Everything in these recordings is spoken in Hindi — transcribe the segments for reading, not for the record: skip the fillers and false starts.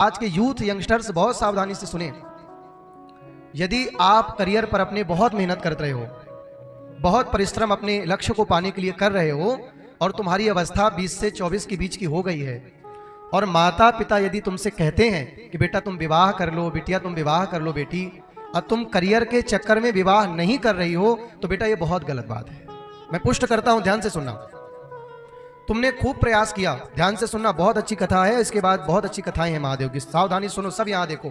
आज के यूथ यंगस्टर्स बहुत सावधानी से सुने। यदि आप करियर पर अपने बहुत मेहनत करते रहे हो, बहुत परिश्रम अपने लक्ष्य को पाने के लिए कर रहे हो और तुम्हारी अवस्था 20 से 24 के बीच की हो गई है और माता पिता यदि तुमसे कहते हैं कि बेटा तुम विवाह कर लो, बिटिया तुम विवाह कर लो बेटी, और तुम करियर के चक्कर में विवाह नहीं कर रही हो, तो बेटा ये बहुत गलत बात है। मैं पुष्ट करता हूं, ध्यान से सुनना। तुमने खूब प्रयास किया, ध्यान से सुनना, बहुत अच्छी कथा है, इसके बाद बहुत अच्छी कथाएं हैं महादेव की, सावधानी सुनो सब। यहां देखो,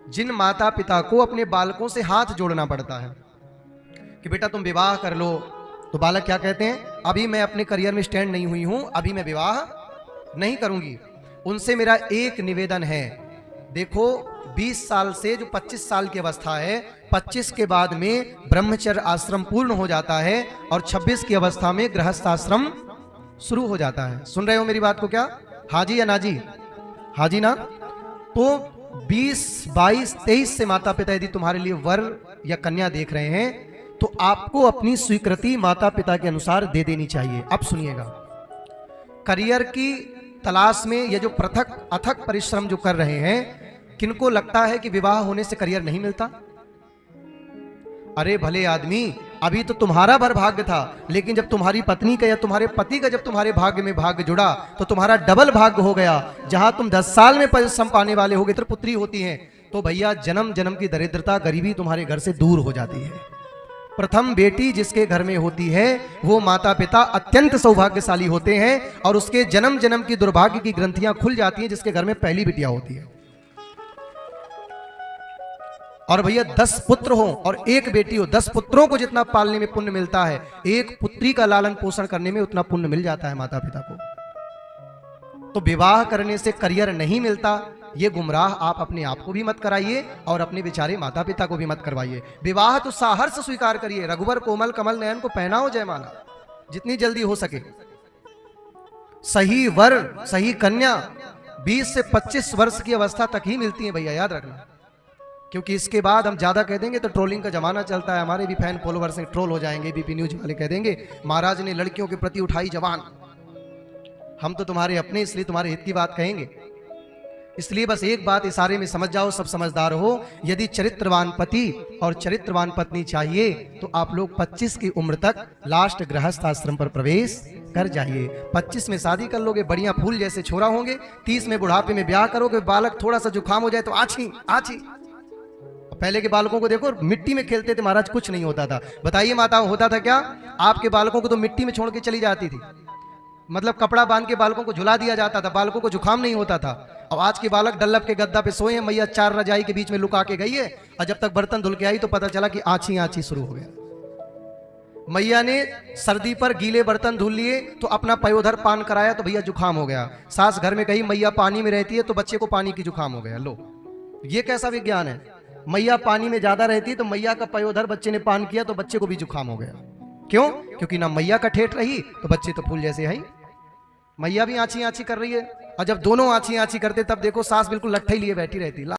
जिन माता पिता को अपने बालकों से हाथ जोड़ना पड़ता है कि बेटा तुम विवाह कर लो, तो बालक क्या कहते हैं, अभी मैं अपने करियर में स्टैंड नहीं हुई हूं, अभी मैं विवाह नहीं करूंगी। उनसे मेरा एक निवेदन है, देखो 20 साल से जो 25 साल की अवस्था है, 25 के बाद में ब्रह्मचर्य आश्रम पूर्ण हो जाता है और 26 की अवस्था में गृहस्थ आश्रम शुरू हो जाता है। सुन रहे हो मेरी बात को? क्या हाजी या नाजी? हाजी ना? तो 20, 22, 23 से माता पिता यदि तुम्हारे लिए वर या कन्या देख रहे हैं तो आपको अपनी स्वीकृति माता पिता के अनुसार दे देनी चाहिए। अब सुनिएगा, करियर की तलाश में ये जो अथक परिश्रम जो कर रहे हैं, किनको लगता है कि विवाह होने से करियर नहीं मिलता? अरे भले आदमी, अभी तो तुम्हारा भर भाग्य था, लेकिन जब तुम्हारी पत्नी का या तुम्हारे पति का जब तुम्हारे भाग्य में भाग्य जुड़ा तो तुम्हारा डबल भाग्य हो गया। जहां तुम 10 साल में परिश्रम पाने वाले होगे, तो पुत्री होती है, तो भैया जन्म जन्म की दरिद्रता गरीबी तुम्हारे घर से दूर हो जाती है। प्रथम बेटी जिसके घर में होती है वो माता पिता अत्यंत सौभाग्यशाली होते हैं और उसके जन्म जन्म की दुर्भाग्य की ग्रंथियां खुल जाती हैं जिसके घर में पहली बिटिया होती है। और भैया 10 पुत्र हो और एक बेटी हो, 10 पुत्रों को जितना पालने में पुण्य मिलता है, एक पुत्री का लालन पोषण करने में उतना पुण्य मिल जाता है माता पिता को। तो विवाह करने से करियर नहीं मिलता, ये गुमराह आप अपने आप को भी मत कराइए और अपने बेचारे माता पिता को भी मत करवाइए। विवाह तो साहर्ष स्वीकार करिए, रघुवर कोमल कमल नयन को पहनाओ जयमाला, जितनी जल्दी हो सके। सही वर, सही कन्या 20 से 25 वर्ष की अवस्था तक ही मिलती है भैया, याद रखना, क्योंकि इसके बाद हम ज्यादा कह देंगे तो ट्रोलिंग का जमाना चलता है, हमारे भी फैन फॉलोवर्स ट्रोल हो जाएंगे, बीपी न्यूज वाले कह देंगे महाराज ने लड़कियों के प्रति उठाई जवान। हम तो तुम्हारे अपने, इसलिए तुम्हारे हित की बात कहेंगे। इसलिए बस एक बात इशारे में समझ जाओ, सब समझदार हो, यदि चरित्रवान पति और चरित्रवान पत्नी चाहिए तो आप लोग 25 की उम्र तक लास्ट गृहस्थ आश्रम पर प्रवेश कर जाइए। 25 में शादी कर लोगे, बढ़िया फूल जैसे छोरा होंगे, 30 में बुढ़ापे में ब्याह करोगे, बालक थोड़ा सा जुकाम हो जाए तो आछी आछी। पहले के बालकों को देखो, मिट्टी में खेलते थे महाराज, कुछ नहीं होता था। बताइए माता, होता था क्या? आपके बालकों को तो मिट्टी में छोड़ के चली जाती थी, मतलब कपड़ा बांध के बालकों को झुला दिया जाता था, बालकों को जुकाम नहीं होता था। और आज के बालक डल्लभ के गद्दा पे सोए हैं, मैया 4 रजाई के बीच में लुका के गई है और जब तक बर्तन धुल के आई तो पता चला कि आछी आछी शुरू हो गया। मैया ने सर्दी पर गीले बर्तन धुल लिए तो अपना पयोधर पान कराया तो भैया जुकाम हो गया। सास घर में कही मैया पानी में रहती है तो बच्चे को पानी की जुकाम हो गया। लो, ये कैसा विज्ञान है? मैया पानी में ज्यादा रहती है तो मैया का पयोधर बच्चे ने पान किया तो बच्चे को भी जुकाम हो गया। क्यों? क्योंकि ना मैया का ठेठ रही तो बच्चे तो फूल जैसे है। मैया भी आछी आछी कर रही है, और जब दोनों आछी आछी करते तब देखो सास बिल्कुल लट्ठे लिए बैठी रहती।